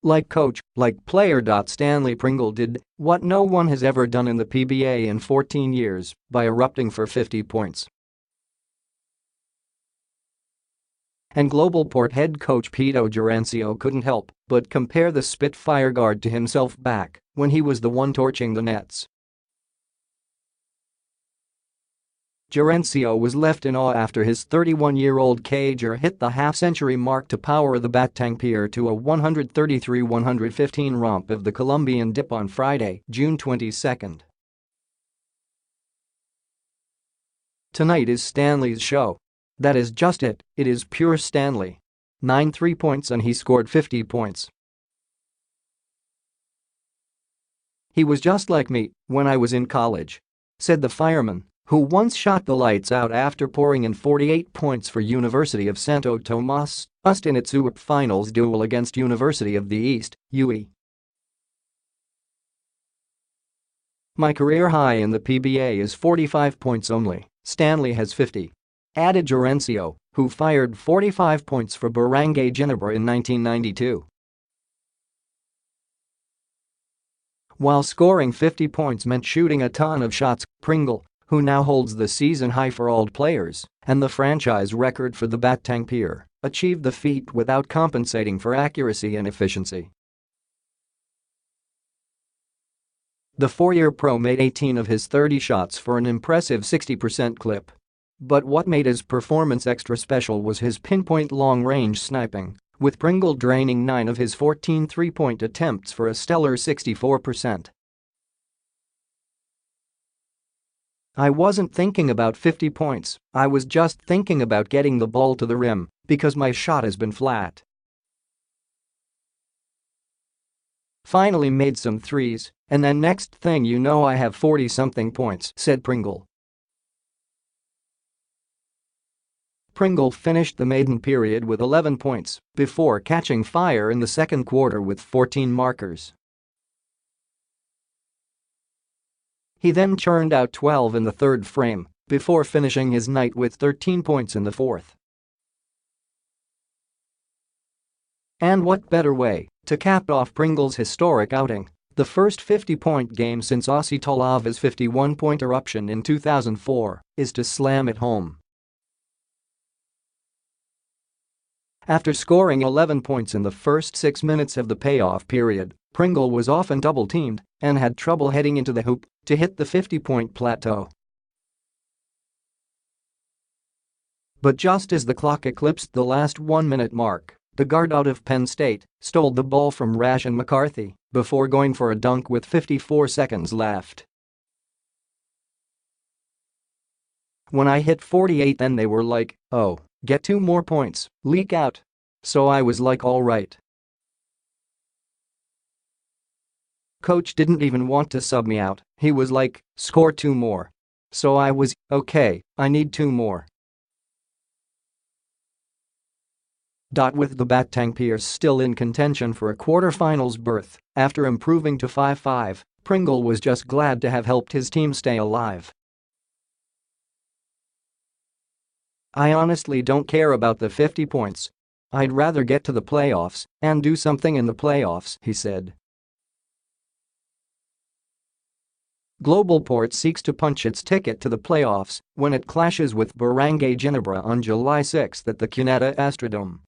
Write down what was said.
Like coach, like player. Stanley Pringle did what no one has ever done in the PBA in 14 years by erupting for 50 points. And GlobalPort head coach Pido Jarencio couldn't help but compare the Spitfire guard to himself back when he was the one torching the nets. Jarencio was left in awe after his 31-year-old cager hit the half-century mark to power the Batang Pier to a 133-115 romp of the Columbian Dyip on Friday, June 22. Tonight is Stanley's show. That is just it is pure Stanley. 9 3-points and he scored 50 points. He was just like me when I was in college, said the Fireman, who once shot the lights out after pouring in 48 points for University of Santo Tomas in its UAAP Finals duel against University of the East, UE. My career high in the PBA is 45 points only, Stanley has 50. Added Jarencio, who fired 45 points for Barangay Ginebra in 1992. While scoring 50 points meant shooting a ton of shots, Pringle, who now holds the season high for all players and the franchise record for the Batang Pier, achieved the feat without compensating for accuracy and efficiency. The four-year pro made 18 of his 30 shots for an impressive 60% clip. But what made his performance extra special was his pinpoint long-range sniping, with Pringle draining 9 of his 14 three-point attempts for a stellar 64%. I wasn't thinking about 50 points, I was just thinking about getting the ball to the rim because my shot has been flat. Finally made some threes, and then next thing you know I have 40-something points, said Pringle. Pringle finished the maiden period with 11 points before catching fire in the second quarter with 14 markers. He then churned out 12 in the third frame before finishing his night with 13 points in the fourth. And what better way to cap off Pringle's historic outing, the first 50-point game since Aussie Talava's 51-point eruption in 2004, is to slam it home. After scoring 11 points in the first 6 minutes of the payoff period, Pringle was often double-teamed and had trouble heading into the hoop to hit the 50-point plateau. But just as the clock eclipsed the last 1-minute mark, the guard out of Penn State stole the ball from Rashan McCarthy before going for a dunk with 54 seconds left. When I hit 48 then they were like, oh, get 2 more points, leak out. So I was like alright. Coach didn't even want to sub me out, he was like, score 2 more. So I was, okay, I need 2 more. With the Batang Pier still in contention for a quarterfinals berth, after improving to 5-5, Pringle was just glad to have helped his team stay alive. I honestly don't care about the 50 points. I'd rather get to the playoffs and do something in the playoffs, he said. GlobalPort seeks to punch its ticket to the playoffs when it clashes with Barangay Ginebra on July 6 at the Cuneta Astrodome.